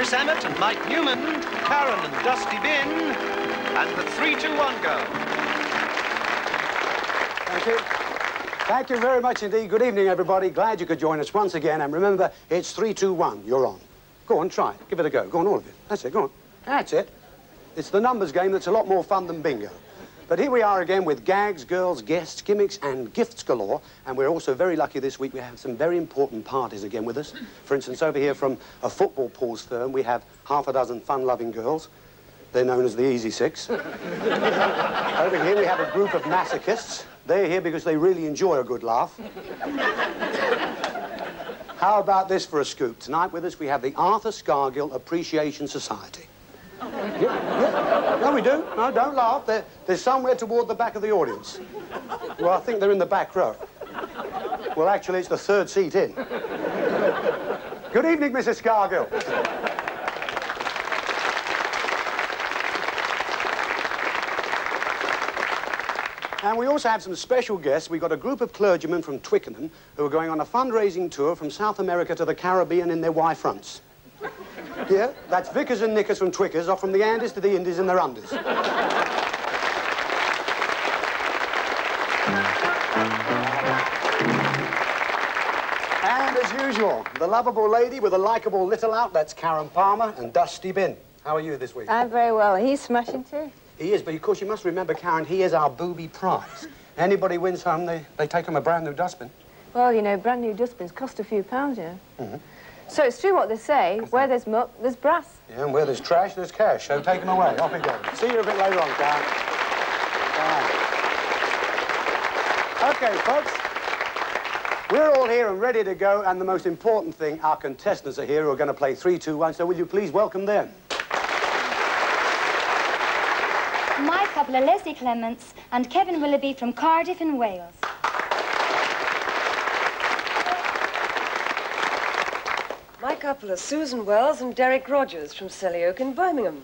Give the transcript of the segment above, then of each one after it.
Chris Emmett and Mike Newman, Karen and Dusty Bin, and the 3-2-1 go. Thank you. Thank you very much indeed. Good evening, everybody. Glad you could join us once again. And remember, it's 3-2-1. You're on. Go on, try it. Give it a go. Go on, all of it. That's it. Go on. That's it. It's the numbers game that's a lot more fun than bingo. But here we are again with gags, girls, guests, gimmicks, and gifts galore. And we're also very lucky this week. We have some very important parties again with us. For instance, over here from a football pools firm, we have half a dozen fun-loving girls. They're known as the Easy Six. Over here we have a group of masochists. They're here because they really enjoy a good laugh. How about this for a scoop? Tonight with us we have the Arthur Scargill Appreciation Society. Yeah. No, we do. No, don't laugh. They're somewhere toward the back of the audience. Well, I think they're in the back row. Well, actually, it's the third seat in. Good evening, Mrs. Scargill. And we also have some special guests. We've got a group of clergymen from Twickenham who are going on a fundraising tour from South America to the Caribbean in their Y-fronts. Yeah, that's Vickers and Knickers from Twickers, off from the Andes to the Indies in their unders. And as usual, the lovable lady with a likeable little out, that's Karen Palmer and Dusty Bin. How are you this week? I'm very well. He's smashing too. He is, but of course you must remember, Karen, he is our booby prize. Anybody wins home, they take him a brand new dustbin. Well, you know, brand new dustbins cost a few pounds, you know. Mm-hmm. So it's true what they say, where there's muck, there's brass. Yeah, and where there's trash, there's cash. So take him away. Off he goes. See you a bit later on, Karen. Bye. Okay, folks. We're all here and ready to go, and the most important thing, our contestants are here who are going to play 3-2-1, so will you please welcome them? My couple are Leslie Clements and Kevin Willoughby from Cardiff in Wales. My couple are Susan Wells and Derek Rogers from Selly Oak in Birmingham.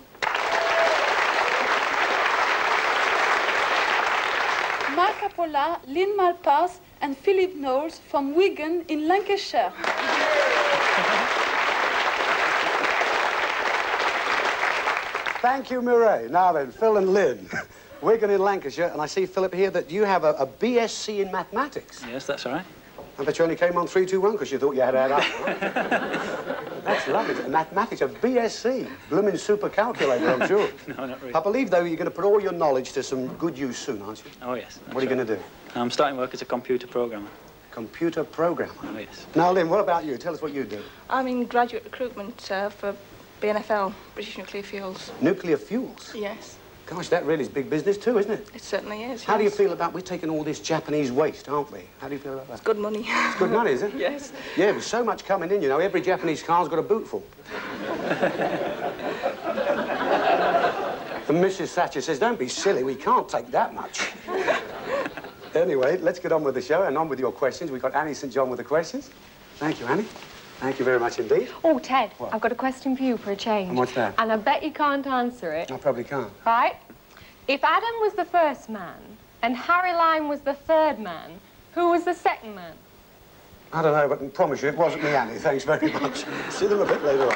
My couple are Lynn Malpass and Philip Knowles from Wigan in Lancashire. Thank you, Mireille. Now then, Phil and Lynn. Wigan in Lancashire, and I see, Philip, here that you have a BSc in mathematics. Yes, that's all right. I bet you only came on 3-2-1 because you thought you had to add up. That's lovely. Mathematics, a BSc. Blooming super calculator, I'm sure. No, not really. I believe, though, you're going to put all your knowledge to some good use soon, aren't you? Oh, yes. What are you going to do? I'm starting work as a computer programmer. Computer programmer? Oh, yes. Now, Lynn, what about you? Tell us what you do. I'm in graduate recruitment for BNFL, British Nuclear Fuels. Nuclear fuels? Yes. Gosh, that really is big business too, isn't it? It certainly is, How do you feel about, we're taking all this Japanese waste, aren't we? How do you feel about that? It's good money. It's good money, is it? Yes. Yeah, with so much coming in, you know, every Japanese car's got a boot full. And Mrs. Thatcher says, don't be silly, we can't take that much. Anyway, let's get on with the show and on with your questions. We've got Annie St. John with the questions. Thank you, Annie. Thank you very much indeed. Oh, Ted, what? I've got a question for you for a change. And what's that? And I bet you can't answer it. I probably can't. Right? If Adam was the first man and Harry Lime was the third man, who was the second man? I don't know, but I can promise you it wasn't me, Annie. Thanks very much. See them a bit later on.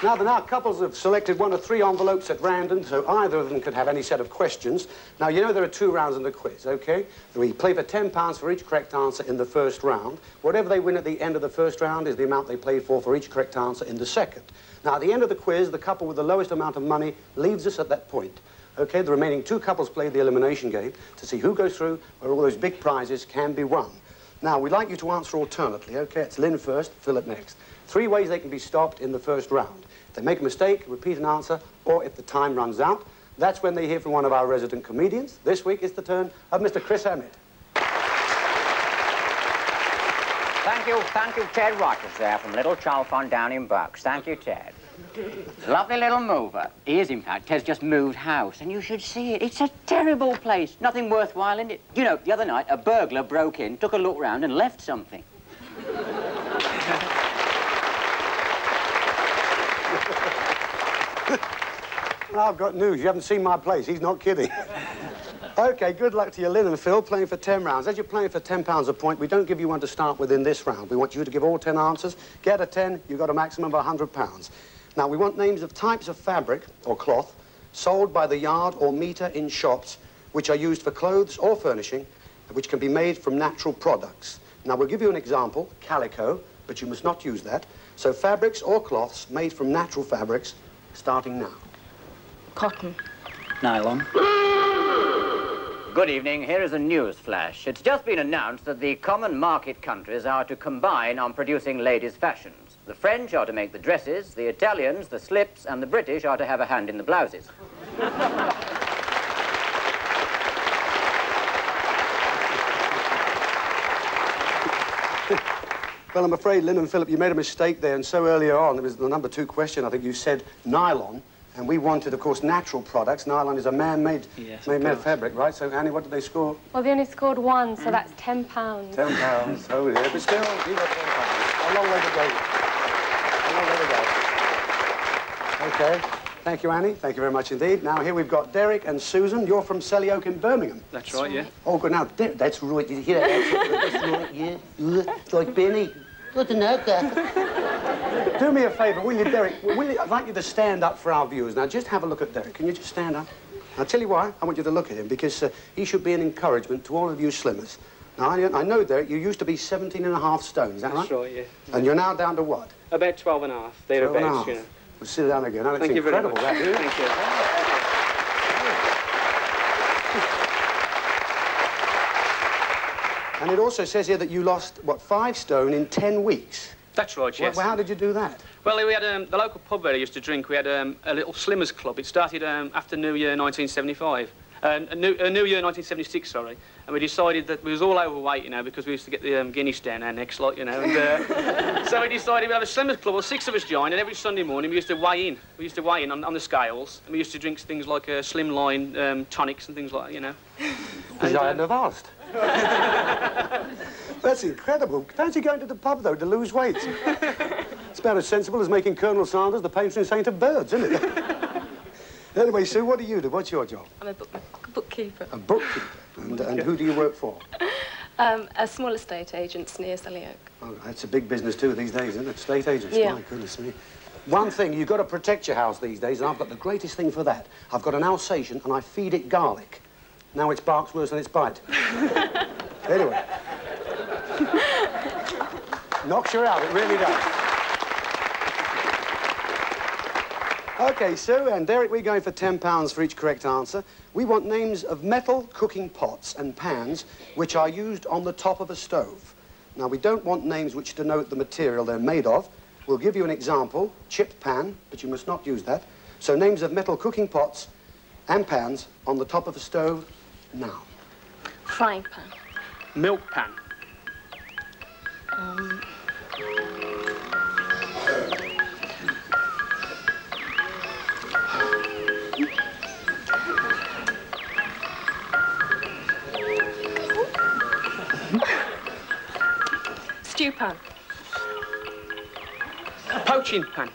Now, couples have selected one of 3 envelopes at random, so either of them could have any set of questions. Now, you know there are 2 rounds in the quiz, OK? We play for £10 for each correct answer in the first round. Whatever they win at the end of the first round is the amount they played for each correct answer in the second. Now, at the end of the quiz, the couple with the lowest amount of money leaves us at that point. OK, the remaining 2 couples play the elimination game to see who goes through where all those big prizes can be won. Now, we'd like you to answer alternately, OK? It's Lynn first, Philip next. 3 ways they can be stopped in the first round. If they make a mistake, repeat an answer, or if the time runs out, that's when they hear from one of our resident comedians. This week it's the turn of Mr. Chris Emmett. Thank you, Ted Rogers there from Little Chalfont down in Bucks. Thank you, Ted. Lovely little mover. He is, in fact. Ted's just moved house, and you should see it. It's a terrible place. Nothing worthwhile in it. You know, the other night, a burglar broke in, took a look round, and left something. Well, I've got news. You haven't seen my place. He's not kidding. OK, good luck to you, Lynn and Phil, playing for 10 rounds. As you're playing for £10 a point, we don't give you one to start with in this round. We want you to give all 10 answers. Get a 10, you've got a maximum of £100. Now, we want names of types of fabric or cloth sold by the yard or metre in shops which are used for clothes or furnishing, which can be made from natural products. Now, we'll give you an example, calico, but you must not use that. So fabrics or cloths made from natural fabrics, starting now. Cotton. Nylon. Good evening. Here is a news flash. It's just been announced that the common market countries are to combine on producing ladies' fashions. The French are to make the dresses, the Italians the slips, and the British are to have a hand in the blouses. Well, I'm afraid, Lynn and Philip, you made a mistake there, and so earlier on, there was the number 2 question, I think you said nylon, and we wanted, of course, natural products. Nylon is a man-made fabric, right? So, Annie, what did they score? Well, they only scored 1, so that's £10. £10. Oh, yeah, but still, you got £10. A long way to go. A long way to go. OK. Thank you, Annie. Thank you very much indeed. Now, here we've got Derek and Susan. You're from Selly Oak in Birmingham. That's right, yeah. Oh, good. Now, that's right. Did you hear that? That's right, yeah. It's like Benny. Good to know that. Do me a favour, will you, Derek? I'd like you to stand up for our viewers. Now, just have a look at Derek. Can you just stand up? I'll tell you why. I want you to look at him, because he should be an encouragement to all of you slimmers. Now, I know, Derek, you used to be 17.5 stone, is that right? That's right, yeah. And you're now down to what? About 12.5, thereabouts, you know. We'll sit down again. That's Thank you very much. incredible, that, isn't it? Thank you. And it also says here that you lost, what, 5 stone in 10 weeks? That's right, yes. Well, how did you do that? Well, we had the local pub where I used to drink. We had a little Slimmers Club. It started after New Year 1975. New Year 1976, sorry. And we decided that we was all overweight, you know, because we used to get the Guinness down our necks, like, you know. And so we decided we'd have a Slimmers Club. Well, 6 of us joined, and every Sunday morning we used to weigh in. We used to weigh in on the scales, and we used to drink things like slimline tonics and things like that, you know. And I hadn't have asked. That's incredible. Fancy going to the pub, though, to lose weight. It's about as sensible as making Colonel Sanders the patron saint of birds, isn't it? Anyway, Sue, what do you do? What's your job? I'm a bookkeeper. A bookkeeper. And who do you work for? A small estate agents near Selly Oak. Oh, that's a big business, too, these days, isn't it? Estate agents, Yeah. My goodness me. One thing, you've got to protect your house these days, and I've got the greatest thing for that. I've got an Alsatian, and I feed it garlic. Now its bark's worse than its bite. Anyway. Knocks you out, it really does. OK, Sue and Derek, we're going for £10 for each correct answer. We want names of metal cooking pots and pans which are used on the top of a stove. Now, we don't want names which denote the material they're made of. We'll give you an example, chip pan, but you must not use that. So names of metal cooking pots and pans on the top of a stove now. Frying pan. Milk pan. Stew pan. Poaching pan.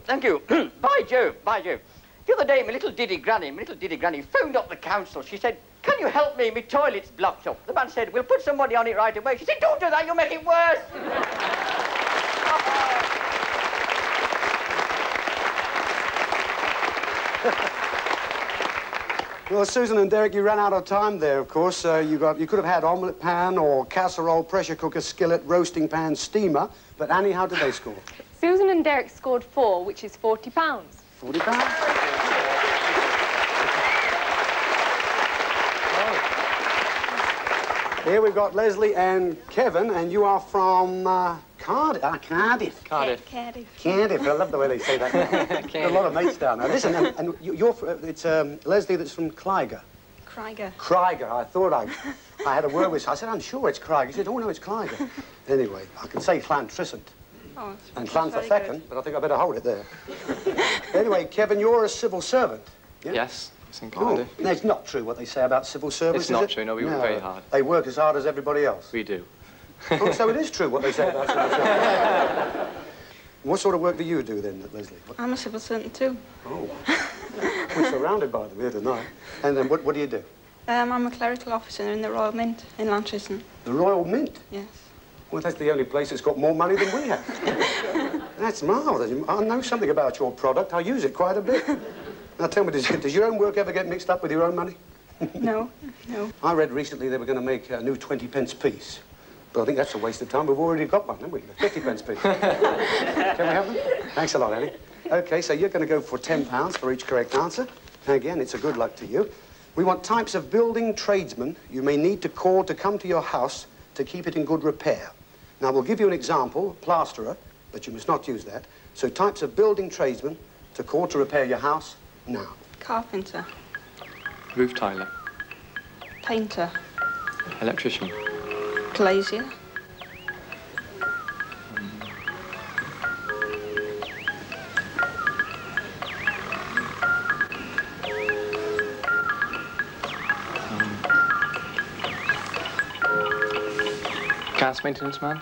Thank you. By Jove. The other day, my little diddy granny phoned up the council. She said, "Can you help me? My toilet's blocked up." The man said, "We'll put somebody on it right away." She said, "Don't do that, you'll make it worse." Well, Susan and Derek, you ran out of time there, of course. You could have had omelette pan or casserole, pressure cooker, skillet, roasting pan, steamer. But Annie, how did they score? Susan and Derek scored 4, which is £40. £40? Here we've got Leslie and Kevin, and you are from Cardiff. Cardiff. Cardiff. Cardiff. I love the way they say that. There are a lot of mates down there. Listen, and it's Leslie that's from Clyger. Craiger. I thought I had a word with her. I said, "I'm sure it's Craiger." He said, "Oh, no, it's Clyger." Anyway, I can say Llantrisant. Oh, And Llanfyddecon, but I think I better hold it there. Anyway, Kevin, you're a civil servant. Yeah? Yes. It's in Oh, Cardiff. no, it's not true what they say about civil service, It's not is it? true, no, we work very hard. They work as hard as everybody else. We do. Oh, so it is true what they say about civil service. What sort of work do you do then, Leslie? I'm a civil servant too. Oh. We're surrounded by them here tonight. And then what do you do? I'm a clerical officer in the Royal Mint in Lancheston. The Royal Mint? Yes. Well, that's the only place that's got more money than we have. That's marvellous. I know something about your product. I use it quite a bit. Now, tell me, does your own work ever get mixed up with your own money? No, no. I read recently they were going to make a new 20-pence piece. But I think that's a waste of time. We've already got one, haven't we? A 50-pence piece. Can we have them? Thanks a lot, Annie. OK, so you're going to go for £10 for each correct answer. Again, it's a good luck to you. We want types of building tradesmen you may need to call to come to your house to keep it in good repair. Now, we'll give you an example, plasterer, but you must not use that. So types of building tradesmen to call to repair your house now. Carpenter. Roof tiler. Painter. Electrician. Glazier. Gas maintenance man.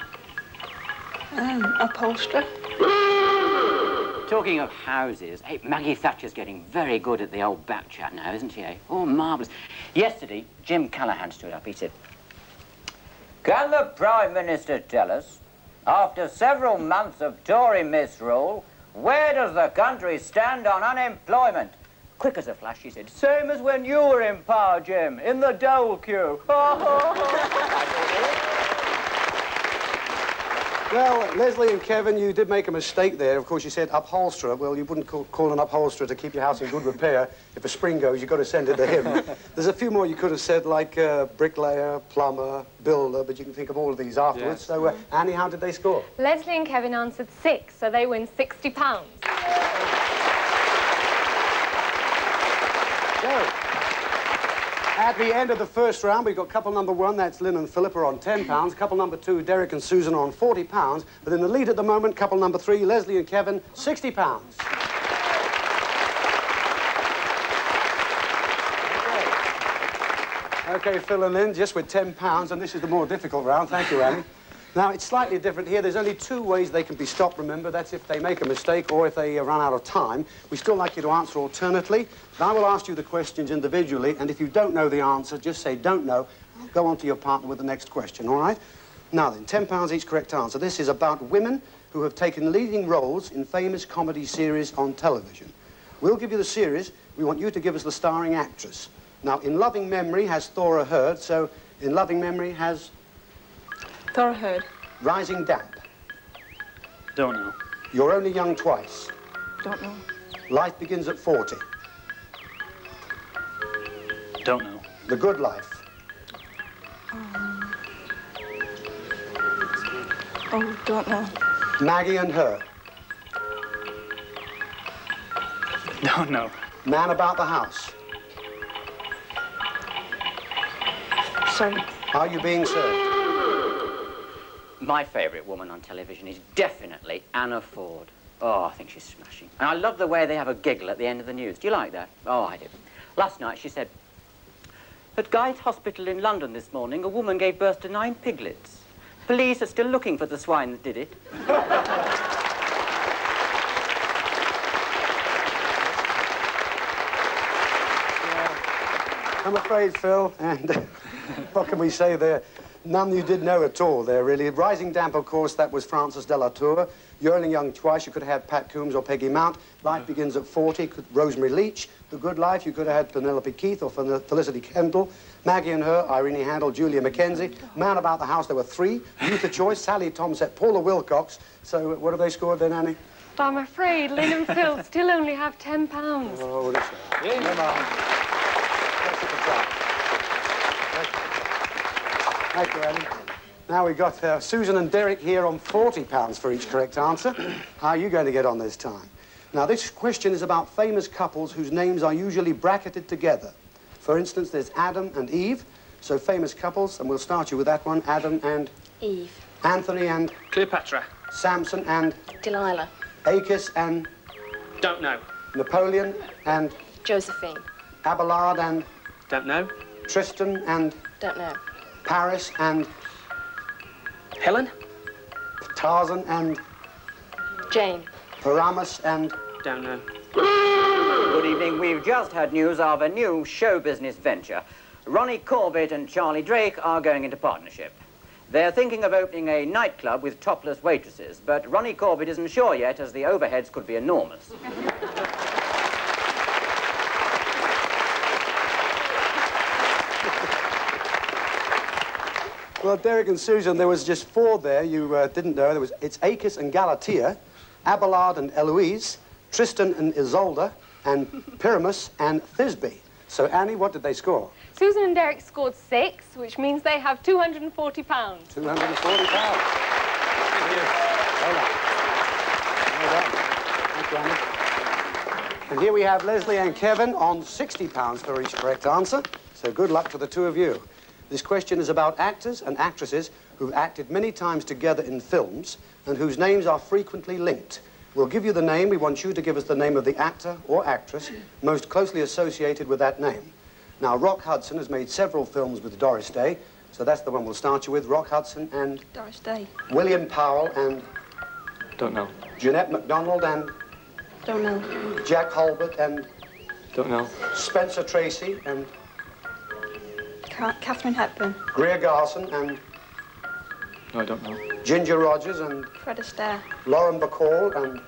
Upholsterer. Talking of houses, hey, Maggie Thatcher's getting very good at the old back chat now, isn't she, eh? Oh, marvellous. Yesterday, Jim Callaghan stood up. He said, "Can the Prime Minister tell us, after several months of Tory misrule, where does the country stand on unemployment?" Quick as a flash, she said, "Same as when you were in power, Jim, in the dole queue." Well, Leslie and Kevin, you did make a mistake there. Of course, you said upholsterer. Well, you wouldn't call an upholsterer to keep your house in good repair. If a spring goes, you've got to send it to him. There's a few more you could have said, like bricklayer, plumber, builder, but you can think of all of these afterwards. Yes. So, Annie, how did they score? Leslie and Kevin answered 6, so they win £60. So, at the end of the first round, we've got couple number 1, that's Lynn and Philip, are on £10. Couple number 2, Derek and Susan, are on £40. But in the lead at the moment, couple number 3, Leslie and Kevin, £60. Okay, Phil and Lynn, just with £10, and this is the more difficult round. Thank you, Annie. Now, it's slightly different here. There's only 2 ways they can be stopped, remember. That's if they make a mistake or if they run out of time. We still like you to answer alternately. But I will ask you the questions individually, and if you don't know the answer, just say don't know. Go on to your partner with the next question, all right? Now then, £10 each correct answer. This is about women who have taken leading roles in famous comedy series on television. We'll give you the series. We want you to give us the starring actress. Now, In Loving Memory has Thora Hird, so In Loving Memory has... Thora Hird. Rising Damp. Don't know. You're Only Young Twice. Don't know. Life Begins at 40. Don't know. The Good Life. Oh, don't know. Maggie and Her. Don't know. Man About the House. Sorry. Are You Being Served? My favourite woman on television is definitely Anna Ford. Oh, I think she's smashing. And I love the way they have a giggle at the end of the news. Do you like that? Oh, I do. Last night she said, "At Guy's Hospital in London this morning, a woman gave birth to 9 piglets. Police are still looking for the swine that did it." I'm afraid, Phil, and what can we say there? None you did know at all there, really. Rising Damp, of course, that was Frances de la Tour. You're Only Young Twice, you could have had Pat Coombs or Peggy Mount. Life Begins at 40, Rosemary Leach. The Good Life, you could have had Penelope Keith or Felicity Kendall. Maggie and Her, Irene Handel, Julia Mackenzie. Man About the House, there were 3. Youth of Choice, Sally Tomset, Paula Wilcox. So what have they scored then, Annie? But I'm afraid Lynn and Phil still only have £10. Oh, this way. Never mind. Let's look at that. Thank you, Annie. Now we've got Susan and Derek here on £40 for each correct answer. How are you going to get on this time? Now, this question is about famous couples whose names are usually bracketed together. For instance, there's Adam and Eve, so famous couples, and we'll start you with that one, Adam and... Eve. Anthony and... Cleopatra. Samson and... Delilah. Achis and... Don't know. Napoleon and... Josephine. Abelard and Don't know. Tristan and Don't know. Paris and Helen? Tarzan and Jane. Paramus and... Don't know. Good evening. We've just had news of a new show business venture. Ronnie Corbett and Charlie Drake are going into partnership. They're thinking of opening a nightclub with topless waitresses, but Ronnie Corbett isn't sure yet, as the overheads could be enormous. Well, Derek and Susan, there was just 4 there you didn't know. It's Achis and Galatea, Abelard and Eloise, Tristan and Isolde, and Pyramus and Thisbe. So, Annie, what did they score? Susan and Derek scored 6, which means they have £240. £240. Thank you. Well done. Well done. Thank you, Annie. And here we have Leslie and Kevin on £60 for each correct answer. So good luck to the 2 of you. This question is about actors and actresses who've acted many times together in films and whose names are frequently linked. We'll give you the name. We want you to give us the name of the actor or actress most closely associated with that name. Now, Rock Hudson has made several films with Doris Day, so that's the one we'll start you with. Rock Hudson and... Doris Day. William Powell and... Don't know. Jeanette MacDonald and... Don't know. Jack Halbert and... Don't know. Spencer Tracy and... Catherine Hepburn. Greer Garson and... No, I don't know. Ginger Rogers and... Fred Astaire. Lauren Bacall and...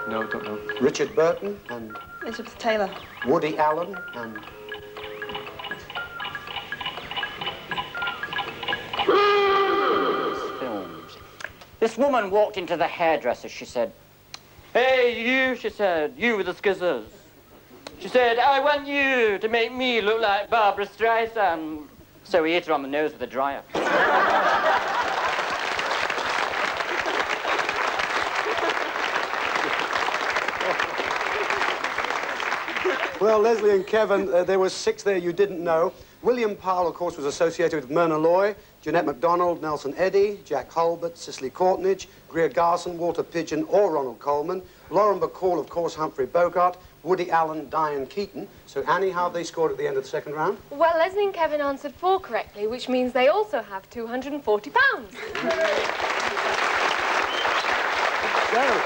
No, don't know. Richard Burton and... Elizabeth Taylor. Woody Allen and... Films. This woman walked into the hairdresser. She said, "Hey, you," she said, "you with the scissors." She said, "I want you to make me look like Barbara Streisand." So he hit her on the nose with a dryer. Well, Leslie and Kevin, there were 6 there you didn't know. William Powell, of course, was associated with Myrna Loy, Jeanette MacDonald, Nelson Eddy, Jack Halbert, Cicely Courtnidge, Greer Garson, Walter Pidgeon, or Ronald Coleman. Lauren Bacall, of course, Humphrey Bogart, Woody Allen, Diane Keaton. So, Annie, how have they scored at the end of the second round? Well, Leslie and Kevin answered 4 correctly, which means they also have £240. So,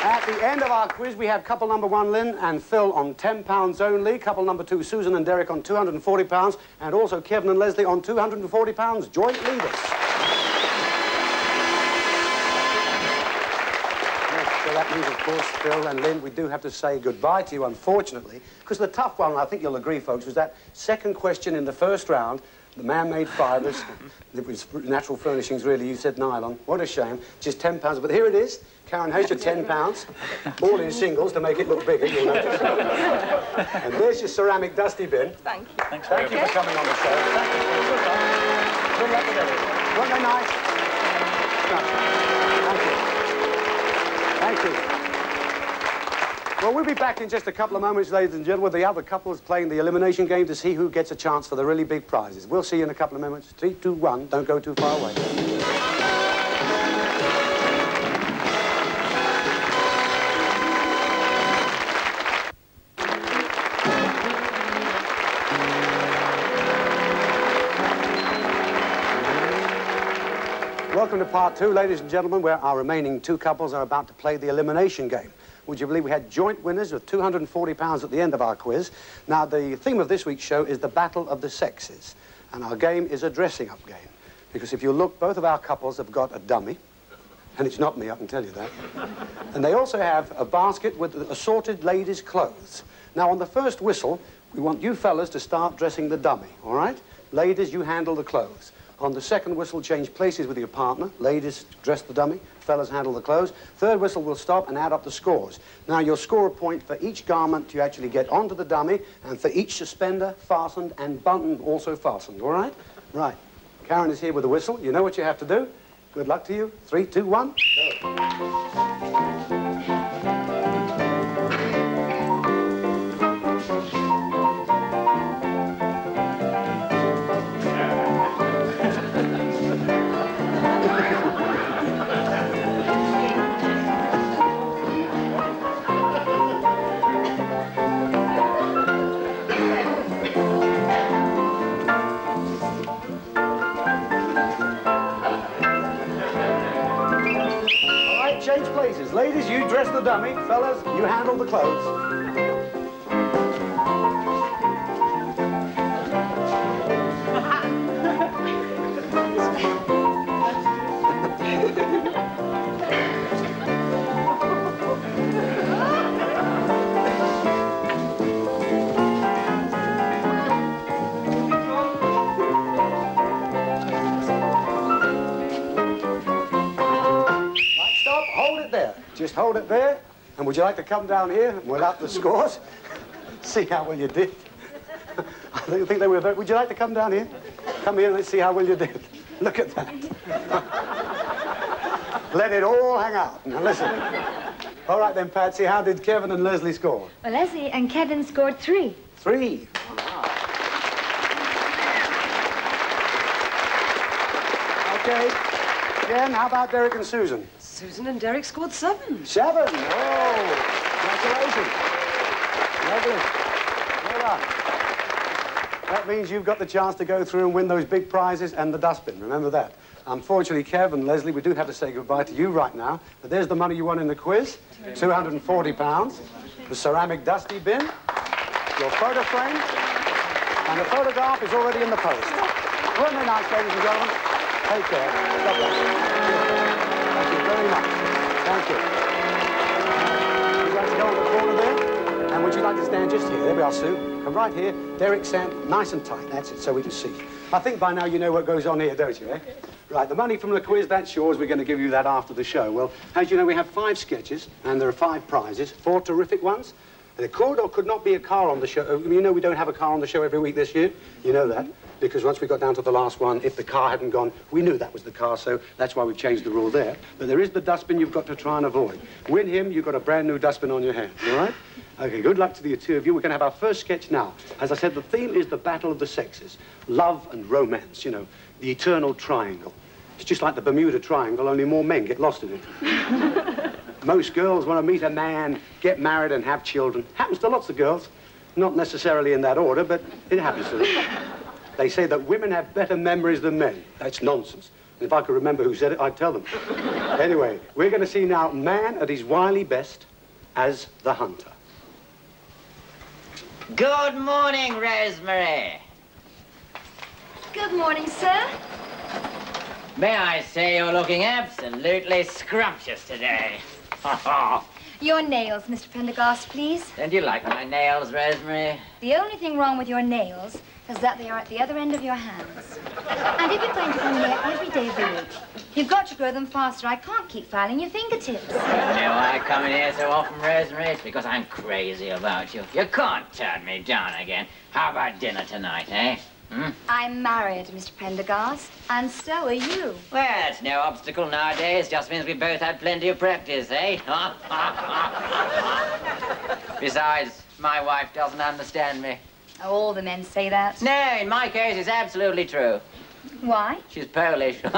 at the end of our quiz, we have couple number 1, Lynn and Phil, on £10 only. Couple number 2, Susan and Derek, on £240. And also Kevin and Leslie on £240, joint leaders. So that means, of course, Phil and Lynn, we do have to say goodbye to you, unfortunately, because the tough one, I think you'll agree, folks, was that second question in the first round, the man-made fibres. It was natural furnishings, really. You said nylon. What a shame. Just £10. But here it is. Karen, here's your £10, all in singles to make it look bigger, you'll notice. And there's your ceramic dusty bin. Thank you. Thank you for coming on the show. Good luck with everything. Weren't they nice? Thank you. Thank you. Well, we'll be back in just a couple of moments, ladies and gentlemen, with the other couples playing the elimination game to see who gets a chance for the really big prizes. We'll see you in a couple of moments. 3, 2, 1. Don't go too far away. Welcome to part 2, ladies and gentlemen, where our remaining 2 couples are about to play the elimination game. Would you believe we had joint winners with £240 at the end of our quiz? Now, the theme of this week's show is the battle of the sexes. And our game is a dressing-up game. Because if you look, both of our couples have got a dummy. And it's not me, I can tell you that. And they also have a basket with assorted ladies' clothes. Now, on the first whistle, we want you fellas to start dressing the dummy, all right? Ladies, you handle the clothes. On the second whistle, change places with your partner. Ladies, dress the dummy. Fellas, handle the clothes. Third whistle, will stop and add up the scores. Now, you'll score a point for each garment you actually get onto the dummy and for each suspender fastened and button also fastened, all right? Right. Karen is here with the whistle. You know what you have to do. Good luck to you. 3, 2, 1, go. prizes. Ladies, you dress the dummy. Fellas, you handle the clothes. Just hold it there, and would you like to come down here and we'll up the scores? See how well you did. I think they were very... Would you like to come down here? Come here and let's see how well you did. Look at that. Let it all hang out. Now listen. All right then, Patsy, how did Kevin and Leslie score? Well, Leslie and Kevin scored 3. 3. Okay. Jen, how about Derek and Susan? Susan and Derek scored 7. 7? Oh, congratulations. Lovely. Well done. That means you've got the chance to go through and win those big prizes and the dustbin. Remember that. Unfortunately, Kev and Leslie, we do have to say goodbye to you right now. But there's the money you won in the quiz, £240. The ceramic dusty bin, your photo frame, and the photograph is already in the post. Weren't they nice, ladies and gentlemen? Take care. God bless you. Thank you very much. Thank you. Would you like to go on the corner there? And would you like to stand just here? There we are, Sue. Come right here. Derek, stand nice and tight. That's it, so we can see. I think by now you know what goes on here, don't you, eh? Right, the money from the quiz, that's yours. We're going to give you that after the show. Well, as you know, we have 5 sketches, and there are 5 prizes, 4 terrific ones. There could or could not be a car on the show. You know we don't have a car on the show every week this year. You know that. Because once we got down to the last one, if the car hadn't gone, we knew that was the car, so that's why we've changed the rule there. But there is the dustbin you've got to try and avoid. Win him, you've got a brand new dustbin on your hands, all right? Okay, good luck to the 2 of you. We're going to have our first sketch now. As I said, the theme is the battle of the sexes. Love and romance, you know, the eternal triangle. It's just like the Bermuda Triangle, only more men get lost in it. Most girls want to meet a man, get married and have children. Happens to lots of girls. Not necessarily in that order, but it happens to them. They say that women have better memories than men. That's nonsense. And if I could remember who said it, I'd tell them. Anyway, we're going to see now man at his wily best as the hunter. Good morning, Rosemary. Good morning, sir. May I say you're looking absolutely scrumptious today. Your nails, Mr. Prendergast, please. Don't you like my nails, Rosemary? The only thing wrong with your nails is that they are at the other end of your hands. And if you're going to come here every day of the week, you've got to grow them faster. I can't keep filing your fingertips. You know why I come in here so often, Rosemary? It's because I'm crazy about you. You can't turn me down again. How about dinner tonight, eh? I'm married, Mr. Prendergast, and so are you. Well, it's no obstacle nowadays. Just means we both had plenty of practice, eh? Besides, my wife doesn't understand me. All the men say that. No, in my case, it's absolutely true. Why? She's Polish. Now,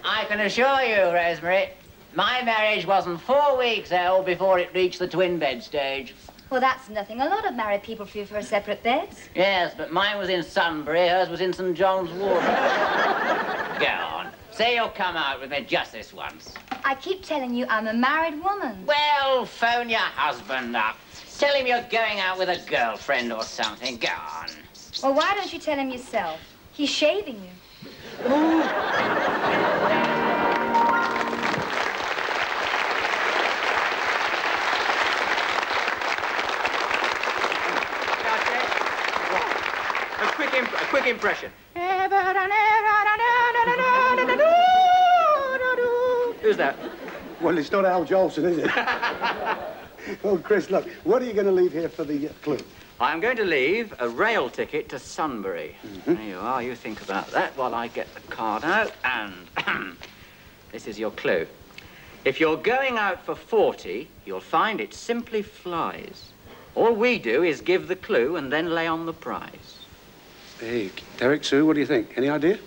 I can assure you, Rosemary, my marriage wasn't 4 weeks old before it reached the twin bed stage. Well, that's nothing. A lot of married people prefer separate beds. Yes, but mine was in Sunbury, hers was in St. John's Wood. Go on. Say you'll come out with me just this once. I keep telling you I'm a married woman. Well, phone your husband up. Tell him you're going out with a girlfriend or something. Go on. Well, why don't you tell him yourself? He's shaving you. A quick impression. Who's that? Well, it's not Al Jolson, is it? Oh, Chris, look, what are you going to leave here for the clue? I'm going to leave a rail ticket to Sunbury. There you are. You think about that while I get the card out. And this is your clue. If you're going out for 40, you'll find it simply flies. All we do is give the clue and then lay on the prize. Hey, Derek, Sue, what do you think? Any idea?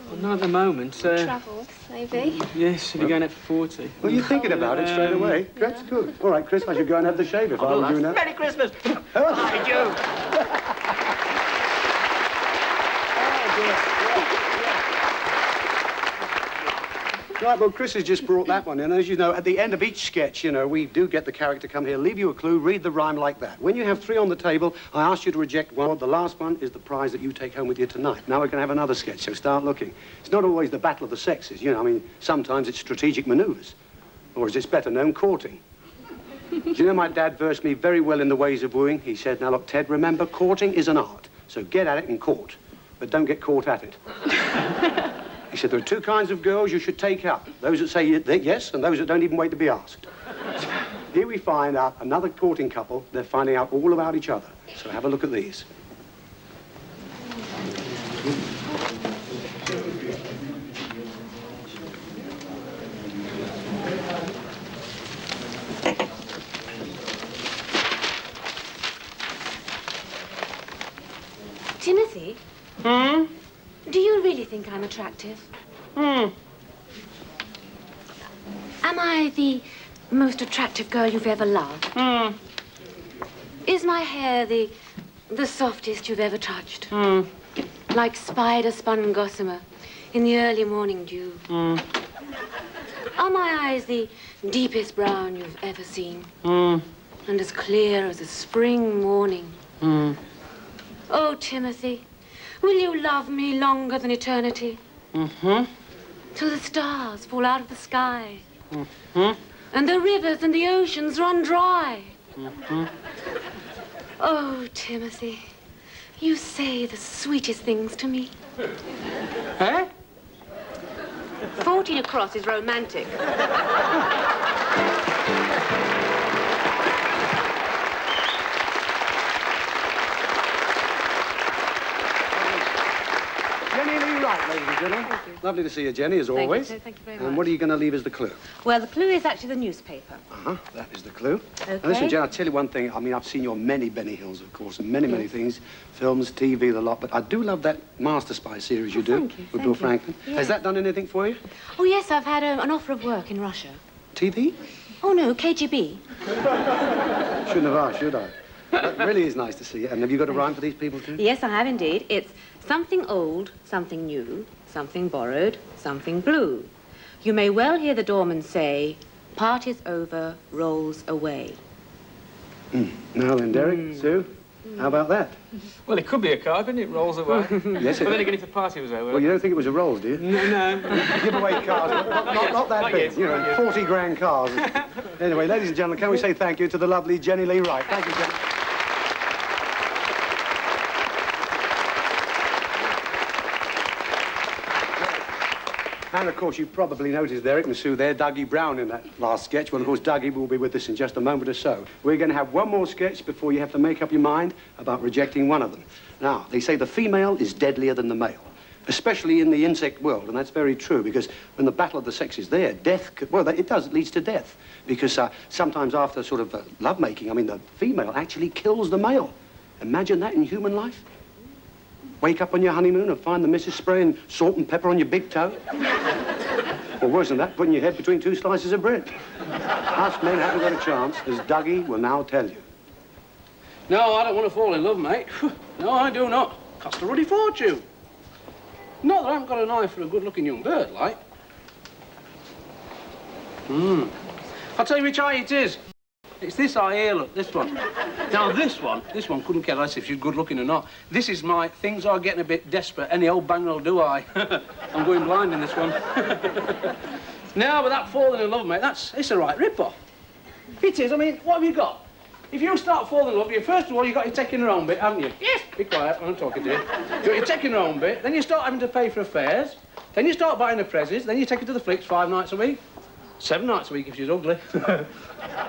Well, not at the moment. Travel, maybe. Yes, we'll be going out for 40. Well, you're thinking about it straight away. That's good. All right, Chris, I should go and have the shave if I were you now. Merry Christmas! Hi, Joe! Right, well, Chris has just brought that one in. As you know, at the end of each sketch, you know, we do get the character come here, leave you a clue, read the rhyme like that. When you have 3 on the table, I ask you to reject one. The last one is the prize that you take home with you tonight. Now we're going to have another sketch, so start looking. It's not always the battle of the sexes, you know. I mean, sometimes it's strategic manoeuvres. Or as it's better known, courting. Do you know, my dad versed me very well in the ways of wooing. He said, now look, Ted, remember, courting is an art. So get at it and court, but don't get caught at it. He said, there are 2 kinds of girls you should take up. Those that say yes, and those that don't even wait to be asked. Here we find out another courting couple. They're finding out all about each other. So have a look at these. Timothy? Do you really think I'm attractive? Am I the most attractive girl you've ever loved? Is my hair the softest you've ever touched? Like spider-spun gossamer in the early morning dew? Are my eyes the deepest brown you've ever seen? And as clear as a spring morning? Oh, Timothy, will you love me longer than eternity? Till the stars fall out of the sky. And the rivers and the oceans run dry. Oh, Timothy, you say the sweetest things to me. Eh? 14 across is romantic. Ladies and gentlemen. Lovely to see you, Jenny, as always. Thank you very And much. what are you going to leave as the clue? Well, the clue is actually the newspaper. That is the clue. Okay. Now, listen, Jen, I'll tell you one thing. I mean, I've seen you on many Benny Hills, of course, and many things, films, TV, the lot, but I do love that Master Spy series you do thank you, with thank Bill you. Franklin. Yeah. Has that done anything for you? Oh, yes, I've had an offer of work in Russia. TV? Oh, no, KGB. Shouldn't have asked, should I? That really is nice to see you. And have you got a rhyme for these people, too? Yes, I have indeed. It's something old, something new, something borrowed, something blue. You may well hear the doorman say, party's over, rolls away. Now then, Derek, Sue, how about that? Well, it could be a car, couldn't it? Rolls away. Yes, it But then again, if the party was over... Well, you don't think it was a Rolls, do you? No. Give away cars, not that big, yet, you know, not yet. 40 grand cars. Anyway, ladies and gentlemen, can we say thank you to the lovely Jenny Lee Wright? Thank you, Jenny. And, of course, you probably noticed Derek and Sue there, Dougie Brown in that last sketch. Well, of course, Dougie will be with us in just a moment or so. We're going to have one more sketch before you have to make up your mind about rejecting one of them. Now, they say the female is deadlier than the male, especially in the insect world, and that's very true, because when the battle of the sexes there, it leads to death, because sometimes after sort of lovemaking, I mean, the female actually kills the male. Imagine that in human life. Wake up on your honeymoon and find the missus spraying salt and pepper on your big toe. Or worse than that, putting your head between 2 slices of bread. Us men haven't got a chance, as Dougie will now tell you. No, I don't want to fall in love, mate. No, I do not. Cost a ruddy fortune. Not that I haven't got an eye for a good-looking young bird, like. I'll tell you which eye it is. It's this eye here, look, this one. Now, this one couldn't care less if she's good-looking or not. This is my things are getting a bit desperate. Any old bang will do, I. I'm going blind in this one. No, but that falling in love, mate, it's a right rip-off. It is. I mean, what have you got? If you start falling in love, first of all, you've got your taking your own bit, haven't you? Yes. Be quiet, I'm talking to you. You've got your taking your own bit, then you start having to pay for affairs, then you start buying the prezzies, then you take her to the flicks 5 nights a week. 7 nights a week if she's ugly.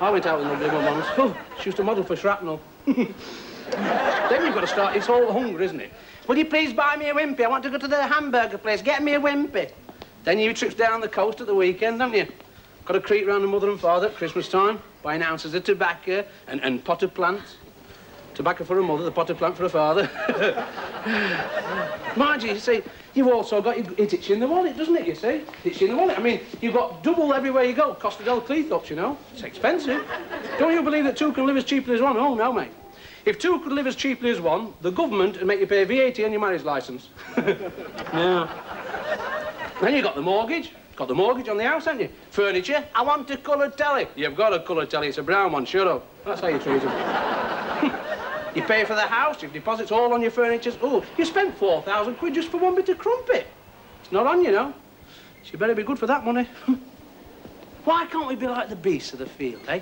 I went out with an ugly one once. Oh, she used to model for shrapnel. Then you've got to start, it's all hunger, isn't it? Will you please buy me a wimpy? I want to go to the hamburger place. Get me a wimpy. Then you trips down the coast at the weekend, haven't you? Got to creep round the mother and father at Christmas time, buying ounces of tobacco and potted plants. Tobacco for a mother, the potted plant for a father. Mind you see, you've also got it itchy in the wallet, doesn't it, you see? Itchy in the wallet. I mean, you've got double everywhere you go. Costa del Cleethorpes, you know. It's expensive. Don't you believe that 2 can live as cheaply as 1? Oh, no, mate. If 2 could live as cheaply as 1, the government would make you pay VAT on your marriage licence. Yeah. Then you've got the mortgage. Got the mortgage on the house, haven't you? Furniture? I want a coloured telly. You've got a coloured telly. It's a brown one. Shut up. That's how you treat them. You pay for the house. Your deposit's all on your furniture. Oh, you spent 4,000 quid just for one bit of crumpet. It's not on, you know. So you better be good for that money. Why can't we be like the beasts of the field, eh?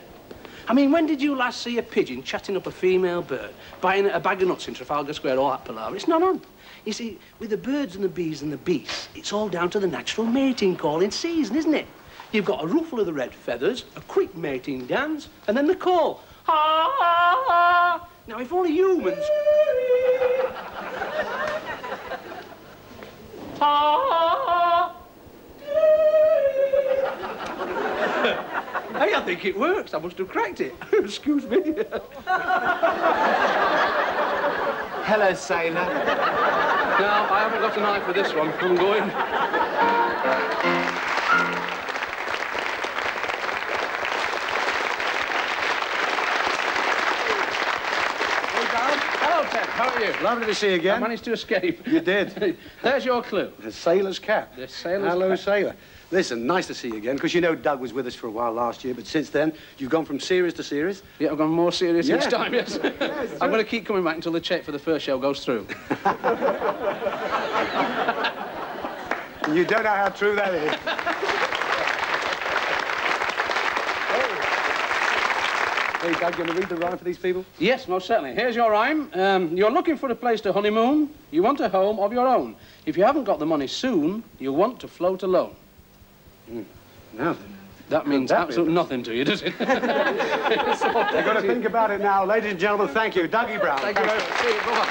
I mean, when did you last see a pigeon chatting up a female bird, buying a bag of nuts in Trafalgar Square, all that palaver? It's not on. You see, with the birds and the bees and the beasts, it's all down to the natural mating call in season, isn't it? You've got a ruffle of the red feathers, a quick mating dance, and then the call. Ha, ha, ha. Now, if only humans... Ha, ha, ha. Hey, I think it works. I must have cracked it. Excuse me. Hello, sailor. No, I haven't got an eye for this one. I'm going. Hey, Dad. Hello, Ted. How are you? Lovely to see you again. I managed to escape. You did. There's your clue. The sailor's cap. The sailor's Hello, cap. sailor. Listen, nice to see you again, because you know Doug was with us for a while last year, but since then, you've gone from serious to serious. Yeah, I've gone more serious each Yeah. time, yes. I'm going to keep coming back until the cheque for the first show goes through. You don't know how true that is. Hey, Doug, you want to read the rhyme for these people? Yes, most certainly. Here's your rhyme. You're looking for a place to honeymoon. You want a home of your own. If you haven't got the money soon, you want to float alone. Now then. That means absolutely nothing to you, does it? You've got to think about it now. Ladies and gentlemen, thank you. Dougie Brown. Thank you very much. See you. Bye-bye.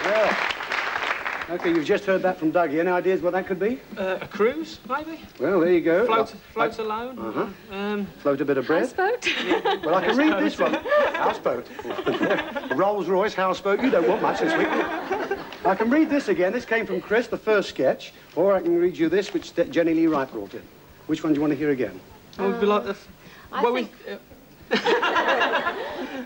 Well, OK, you've just heard that from Dougie. Any ideas what that could be? A cruise, maybe? Well, there you go. Float alone. Uh-huh. Float a bit of bread. Houseboat? Well, I can read this one. Houseboat. Rolls-Royce houseboat. You don't want much this week. I can read this again. This came from Chris, the first sketch. Or I can read you this, which Jenny Lee Wright brought in. Which one do you want to hear again? It would be like the...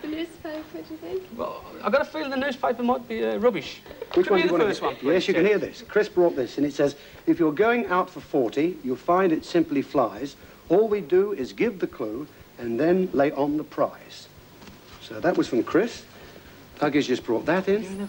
The newspaper, do you think? Well, I've got a feeling the newspaper might be rubbish. Which one do you want to first hear? one, please? Yes, you can hear this. Chris brought this, and it says, if you're going out for 40, you'll find it simply flies. All we do is give the clue and then lay on the prize. So that was from Chris. Dougie's just brought that in.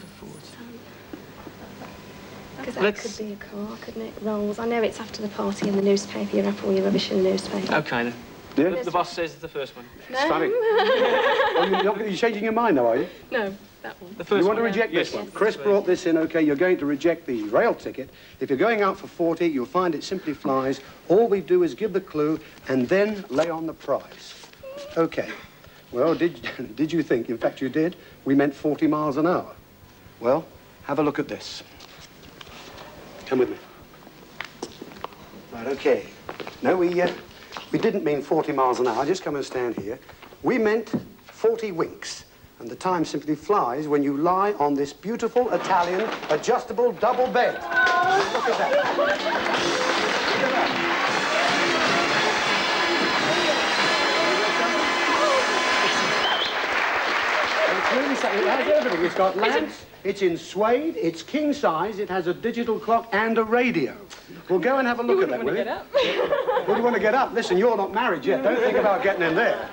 Because that could be a car, couldn't it? Rolls. I know it's after the party in the newspaper. You wrap all your rubbish in the newspaper. OK, then. Yeah? The boss says the first one. No. It's funny. Oh, you're changing your mind now, are you? No, that one. The first You want to one, reject this yes. one? Chris brought this in, OK, you're going to reject the rail ticket. If you're going out for 40, you'll find it simply flies. All we do is give the clue and then lay on the prize. OK. Well, did you think, in fact you did, we meant 40 miles an hour? Well, have a look at this. Come with me. Right, OK. No, we didn't mean 40 miles an hour. Just come and stand here. We meant 40 winks. And the time simply flies when you lie on this beautiful Italian adjustable double bed. Look at that. It has everything. It's got lamps, it's in suede, it's king size, it has a digital clock and a radio. Well, go and have a look at that, will you? Would you want to get up? Listen, you're not married yet. Don't think about getting in there.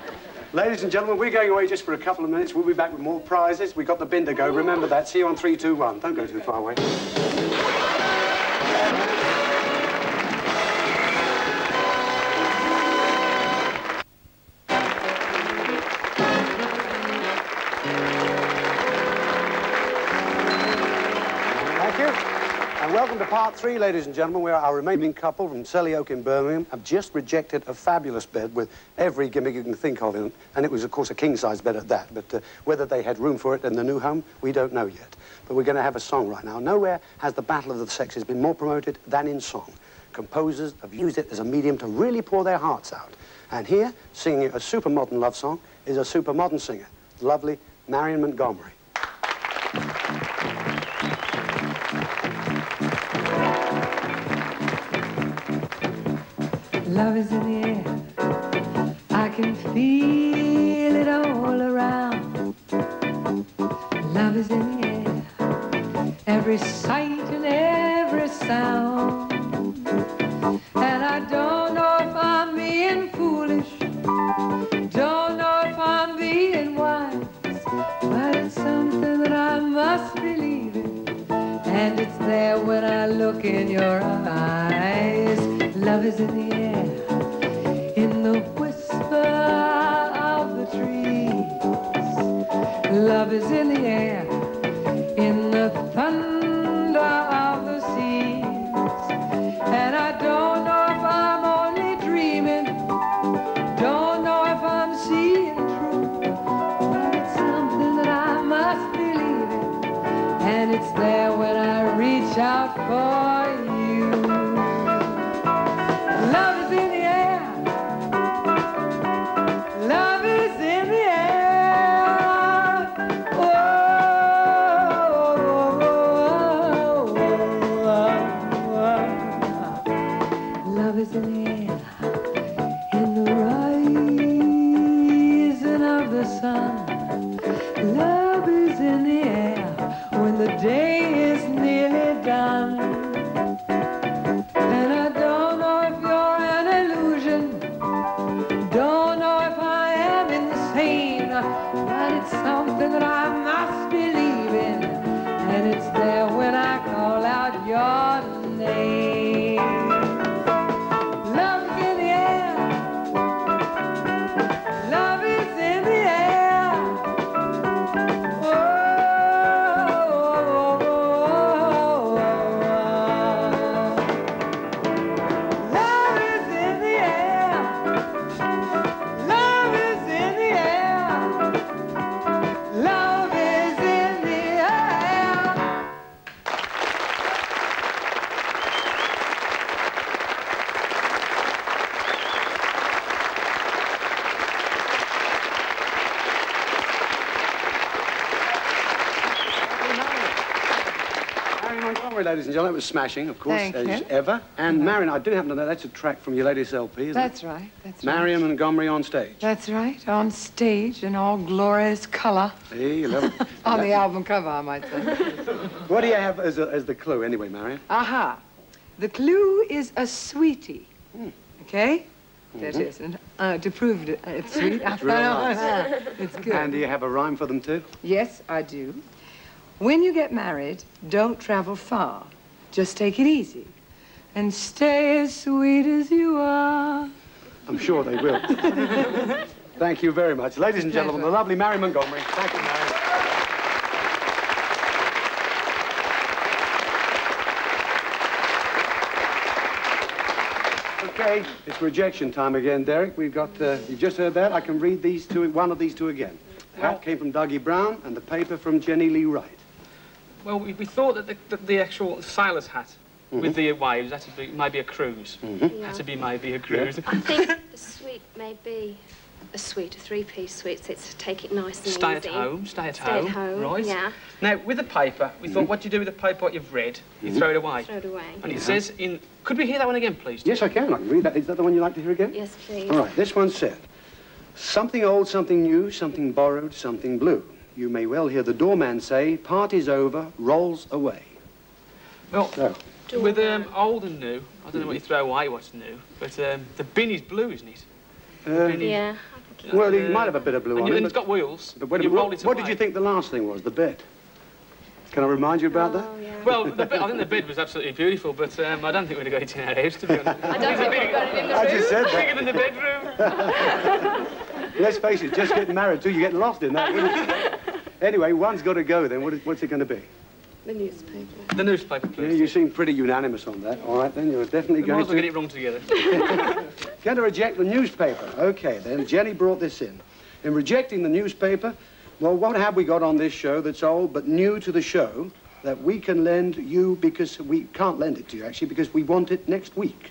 Ladies and gentlemen, we're going away just for a couple of minutes. We'll be back with more prizes. We've got the bin to go. Remember that. See you on 3, 2, 1. Don't go too far away. Welcome to part 3, ladies and gentlemen, where our remaining couple from Selly Oak in Birmingham have just rejected a fabulous bed with every gimmick you can think of in it. And it was, of course, a king-size bed at that. But whether they had room for it in the new home, we don't know yet. But we're going to have a song right now. Nowhere has the battle of the sexes been more promoted than in song. Composers have used it as a medium to really pour their hearts out. And here, singing a super modern love song, is a super modern singer, the lovely Marion Montgomery. Love is in the air, I can feel it all around. Love is in the air, every sight and every sound. And I don't know if I'm being foolish, don't know if I'm being wise, but it's something that I must believe in, and it's there when I look in your eyes. Love is in the air, in the whisper of the trees. Love is in the air, in the thunder of the seas. And I don't know if I'm only dreaming, don't know if I'm seeing true, but it's something that I must believe in, and it's there when I reach out for you. Love is in the air, love is in the air. Love is in the air, in the rising of the sun. Love is in the air when the day is nearly done. And I don't know if you're an illusion, don't know if I am insane, but it's something that I must believe in, and it's there when I call out your name. Love is in the air, love is in the air. Oh, love is in the air, love is in the air, love is in the air. Marion Montgomery, ladies and gentlemen, it was smashing, of course, Thank as you. ever. And Marion, I do happen to know that's a track from your latest LP, isn't That's it? right, that's Marion Montgomery on stage. That's right, on stage in all glorious color. Hey, you love it. On the album cover, I might say. What do you have as the clue, anyway, Marion? Aha. The clue is a sweetie. Okay? That is. And to prove it, it's sweet. It's real nice. It's good. And do you have a rhyme for them, too? Yes, I do. When you get married, don't travel far. Just take it easy. And stay as sweet as you are. I'm sure they will. Thank you very much. Ladies and gentlemen, the lovely Marion Montgomery. Thank you, Marion. Okay, it's rejection time again, Derek. We've got, you've just heard that. I can read these two, one of these two again. The hat came from Dougie Brown and the paper from Jenny Lee Wright. Well, we thought that the actual sailor's hat with the waves had to be maybe a cruise. Had to be maybe a cruise. I think the suite may be a suite, a three-piece suite, so it's to take it nice and Stay easy. at home, stay at Stay at home. home, Right. yeah. Now, with the paper, we thought, what do you do with the paper what you've read? You throw it away. Throw it away. And it says in... Could we hear that one again, please? Yes, I can. I can read that. Is that the one you'd like to hear again? Yes, please. All right, this one said, something old, something new, something borrowed, something blue. You may well hear the doorman say, party's over, rolls away. Well, So, with old and new, I don't know what you throw away what's new, but the bin is blue, isn't it? The bin is- Yeah. well, you might have a bit of blue and on you- it. and it's got wheels. But wait a You minute, roll it what did away. you think the last thing was, the bed? Can I remind you about that? Well, I think the bed was absolutely beautiful, but I don't think we'd have got it in our house, to be honest. I don't think we've got it in the I room. just said that. Bigger than the bedroom. Let's face it, just getting married too, you get lost in that, wouldn't you? Anyway, one's got to go then. What's it going to be? The newspaper. The newspaper, Yeah, please. you seem pretty unanimous on that. All right, then, you're definitely We might going as well to... get it wrong together. Going to reject the newspaper. Okay, then, Jenny brought this in. In rejecting the newspaper, well, what have we got on this show that's old but new to the show that we can lend you because we can't lend it to you, actually, because we want it next week?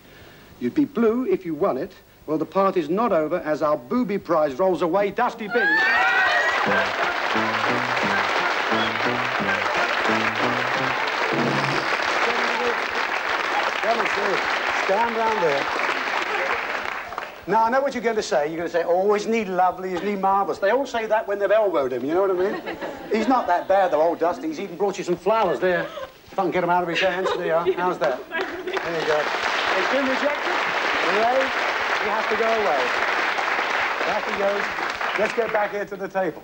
You'd be blue if you won it. Well, the party's not over as our booby prize rolls away. Dusty Bin. Come and see. Stand round there. Now, I know what you're going to say. You're going to say, oh, isn't he lovely, isn't he marvellous? They all say that when they've elbowed him, you know what I mean? He's not that bad, though, old Dusty. He's even brought you some flowers there. If I can get them out of his hands, there you are. How's that? There you go. It's been rejected. Ray, he has to go away. Back he goes. Let's get back here to the table.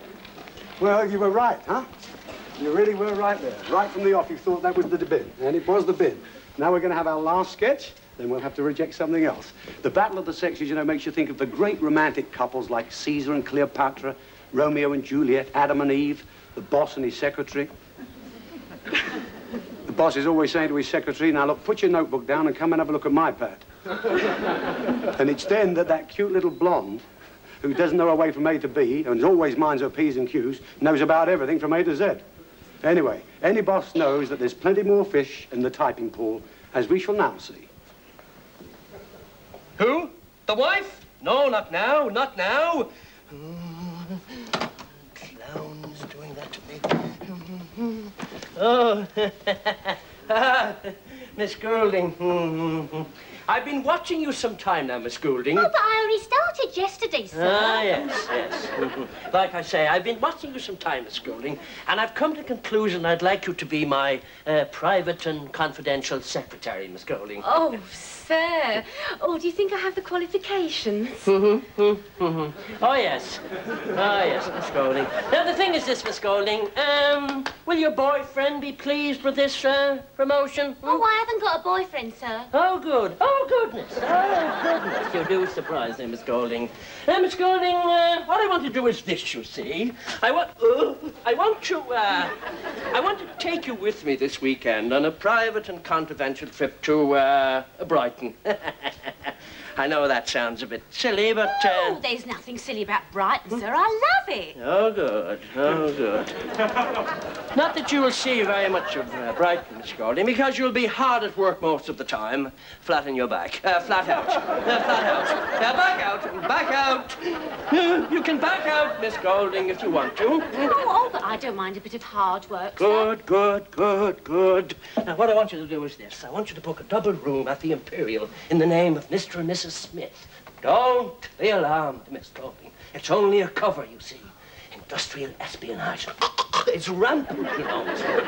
Well, you were right, huh? You really were right there. Right from the off, you thought that was the bin. And it was the bin. Now we're going to have our last sketch. Then we'll have to reject something else. The battle of the sexes, you know, makes you think of the great romantic couples like Caesar and Cleopatra, Romeo and Juliet, Adam and Eve, the boss and his secretary. The boss is always saying to his secretary, now look, put your notebook down and come and have a look at my pad. And it's then that cute little blonde who doesn't know her way from A to B and always minds her P's and Q's, knows about everything from A to Z. Anyway, any boss knows that there's plenty more fish in the typing pool, as we shall now see. Who? The wife? No, not now, not now. Clown's doing that to me. Oh, Miss Goulding. I've been watching you some time now, Miss Goulding. Oh, but I only started yesterday, sir. Ah, yes, yes. Like I say, I've been watching you some time, Miss Goulding, and I've come to the conclusion I'd like you to be my private and confidential secretary, Miss Goulding. Oh, sir. Oh, do you think I have the qualifications? Oh, yes. Ah, yes, Miss Goulding. Now, the thing is this, Miss Goulding. Will your boyfriend be pleased with this promotion? Oh, I haven't got a boyfriend, sir. Oh, good. Oh, goodness. Oh, goodness. You do surprise me, Miss Goulding. Miss Goulding, what I want to do is this, you see. I want to take you with me this weekend on a private and confidential trip to, Brighton. I know that sounds a bit silly, but... Oh, there's nothing silly about Brighton, sir. I love it. Oh, good. Oh, good. Not that you will see very much of Brighton, Miss Goulding, because you'll be hard at work most of the time, flat on your back. Flat out. Flat out. Back out. Back out. You can back out, Miss Goulding, if you want to. Oh, but I don't mind a bit of hard work, Good, good, good, good. Now, what I want you to do is this. I want you to book a double room at the Imperial in the name of Mr. and Mrs. Smith. Don't be alarmed, Miss Goulding. It's only a cover, you see. Industrial espionage. It's rampant, you know, Miss Goulding.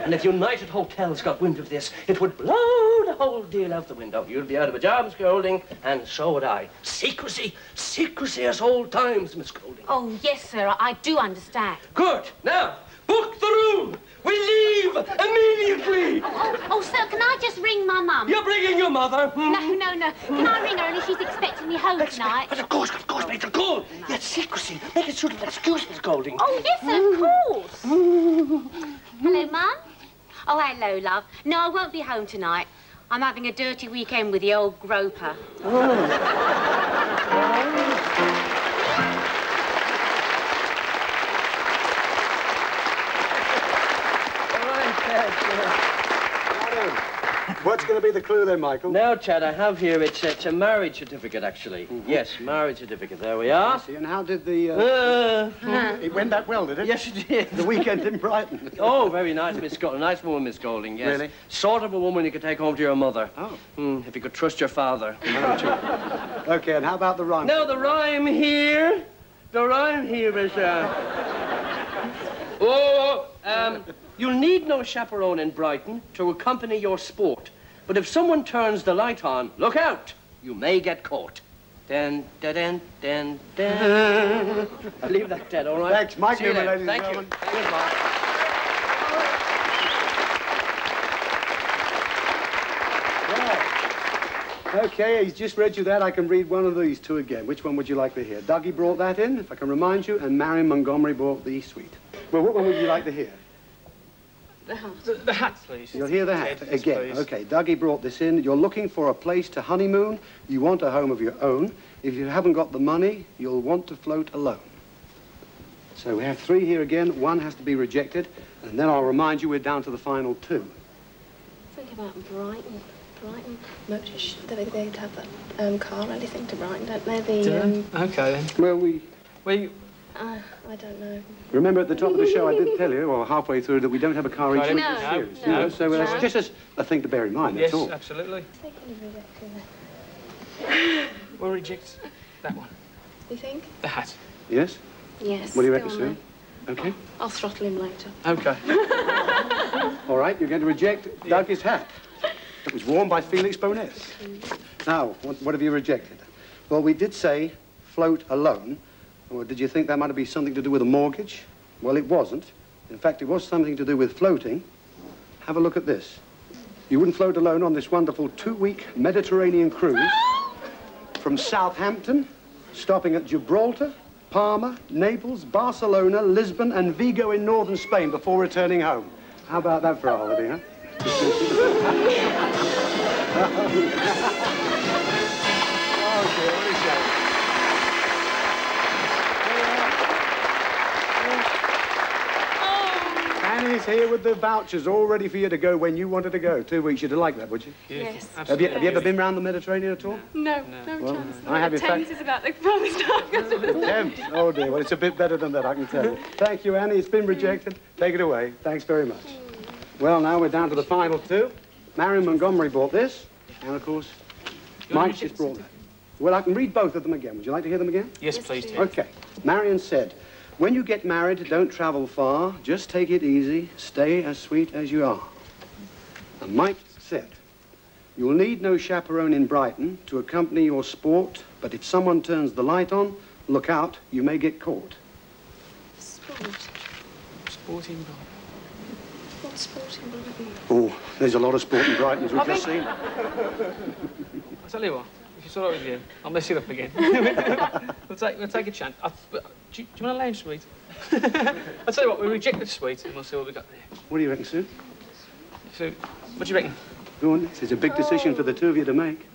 And if United Hotels got wind of this, it would blow the whole deal out the window. You'd be out of a job, Miss Goulding, and so would I. Secrecy. Secrecy as old times, Miss Goulding. Oh, yes, sir. I do understand. Good. Now, book the room. We leave immediately. Oh, sir, can I just ring my mum? You're bringing your mother? No. Can I ring her only she's expecting me home tonight? But of course, Major, good. Yes, secrecy. Make it suitable excuse, Miss Goulding. Oh, yes, of course. Hello, Mum? Oh, hello, love. No, I won't be home tonight. I'm having a dirty weekend with the old groper. What's going to be the clue then, Michael? Now, Chad, I have here, it's a marriage certificate, actually. Yes, marriage certificate. There we are. I see. And how did the... It went that well, did it? Yes, it did. The weekend in Brighton. Oh, very nice, Miss Goulding. Nice woman, Miss Goulding, yes. Really? Sort of a woman you could take home to your mother. Oh. If you could trust your father. Okay, and how about the rhyme? Now, the rhyme here is, you'll need no chaperone in Brighton to accompany your sport. But if someone turns the light on, look out! You may get caught. Dun, dun, dun, dun, dun. I'll leave that dead, all right? Thanks, Mike. See you then. Ladies and Thank you. gentlemen. Goodbye. Okay, he's just read you that. I can read one of these two again. Which one would you like to hear? Dougie brought that in, if I can remind you, and Marion Montgomery brought the suite. Well, what one would you like to hear? The hat, please. You'll hear the hat Yes, again. please. Okay, Dougie brought this in. You're looking for a place to honeymoon. You want a home of your own. If you haven't got the money, you'll want to float alone. So we have three here again. One has to be rejected, and then I'll remind you we're down to the final two. Think about Brighton. They have that car rally thing to Brighton, don't they? Okay, then. Well, I don't know. remember at the top of the show I did tell you, or halfway through, that we don't have a car each. No. So that's just a thing to bear in mind, that's Yes, all. absolutely. They can be rejected there. We'll reject that one. You think? The hat. Yes? Yes. What do you go reckon, on Sue? then. Okay? I'll throttle him later. Okay. All right, you're going to reject Dougie's hat. It was worn by Felix Bowness. Now, what have you rejected? Well, we did say float alone. Or did you think that might be something to do with a mortgage? Well, it wasn't. In fact, it was something to do with floating. Have a look at this. You wouldn't float alone on this wonderful 2-week Mediterranean cruise from Southampton, stopping at Gibraltar, Palma, Naples, Barcelona, Lisbon, and Vigo in northern Spain before returning home. How about that for a holiday, huh? Oh, dear, what a shame. Annie's here with the vouchers all ready for you to go when you wanted to go. 2 weeks, you'd like that, would you? Yes. Have you ever been round the Mediterranean at all? No, no Well, chance. I have, in Thames fact- is about the promised target. Thames. Oh, dear. Well, it's a bit better than that, I can tell you. Thank you, Annie. It's been rejected. Take it away. Thanks very much. Well, now we're down to the final two. Marion Montgomery bought this, and, of course, Mike just brought that. Well, I can read both of them again. Would you like to hear them again? Yes, please, Ted. Okay. Marion said, when you get married, don't travel far. Just take it easy. Stay as sweet as you are. And Mike said, you'll need no chaperone in Brighton to accompany your sport, but if someone turns the light on, look out, you may get caught. Sport. Sporting Brighton. What's sport in Brighton? Oh, there's a lot of sport in Brighton, as we've just seen. I'll tell you what, if it's all right with you, I'll mess it up again. we'll take a chance. Do you want a lounge suite? I'll tell you what, we'll reject the suite and we'll see what we've got there. What do you reckon, Sue? So, what do you reckon? Go on, this is a big decision for the two of you to make.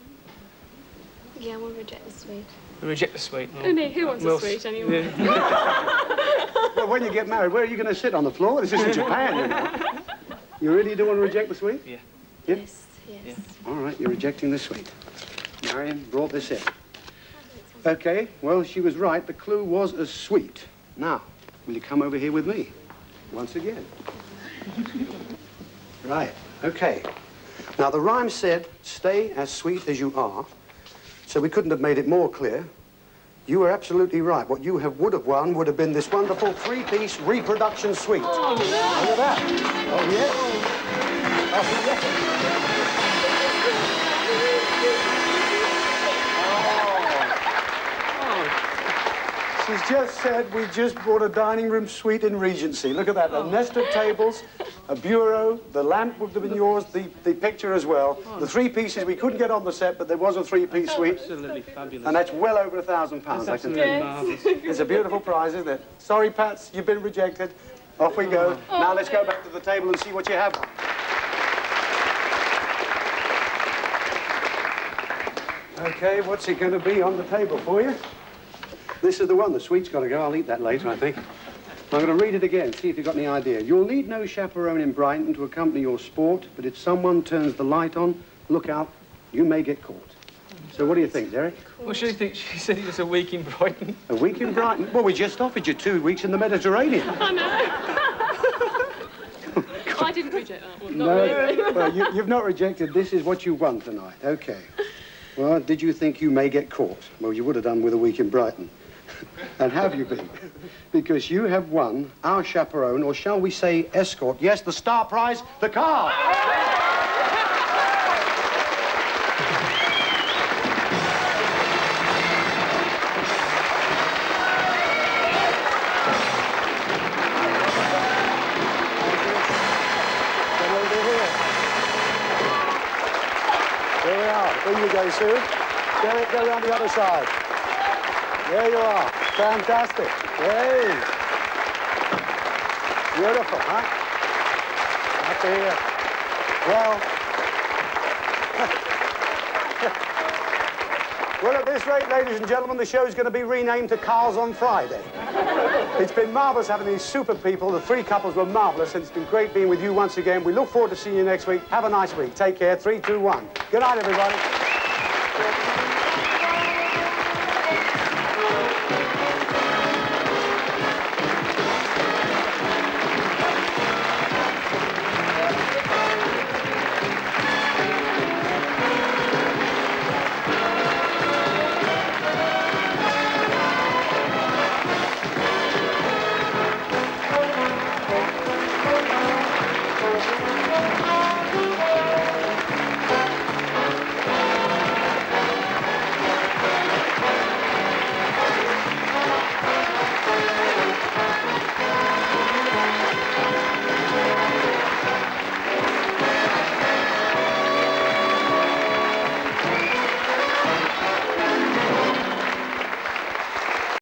Yeah, we'll reject the suite. We'll reject the suite. Oh, no, who wants a suite anyway? Well, when you get married, where are you going to sit? On the floor? This isn't Japan, you know. You really do want to reject the suite? Yeah. Yes, yes. Yeah. All right, you're rejecting the suite. Marion brought this in. Okay, well, she was right. The clue was a suite. Now, will you come over here with me? Once again. Right, okay. Now, the rhyme said, stay as sweet as you are, so we couldn't have made it more clear. You were absolutely right. What you would have won would have been this wonderful 3-piece reproduction suite. Oh, no. Look at that. Oh, yes. Oh, yes. She's just said we just bought a dining room suite in Regency. Look at that. A nest of tables, a bureau, the lamp would have been yours, the picture as well. The 3 pieces we couldn't get on the set, but there was a 3-piece suite. Absolutely fabulous. And that's well over £1,000, I can tell you. Marvellous. It's a beautiful prize, isn't it? Sorry, Pats, you've been rejected. Off we go. Now let's go back to the table and see what you have. Okay, what's it going to be on the table for you? This is the one. The sweet's got to go. I'll eat that later, I think. I'm going to read it again, see if you've got any idea. You'll need no chaperone in Brighton to accompany your sport, but if someone turns the light on, look out, you may get caught. So what do you think, Derek? Well, she said it was a week in Brighton. A week in Brighton? Well, we just offered you 2 weeks in the Mediterranean. I know. I didn't reject that one, not No, really. well, you've not rejected. This is what you won tonight. Okay. Well, did you think you may get caught? Well, you would have done with a week in Brighton. And have you been? Because you have won our chaperone, or shall we say escort. Yes, the star prize, the car. Come over here. There we are. There you go, Sue. Go around the other side. There you are. Fantastic. Hey. Beautiful, huh? Up to here. Well, at this rate, ladies and gentlemen, the show's going to be renamed to Carl's on Friday. It's been marvellous having these super people. The 3 couples were marvellous, and it's been great being with you once again. We look forward to seeing you next week. Have a nice week. Take care. 3, 2, 1. Good night, everybody.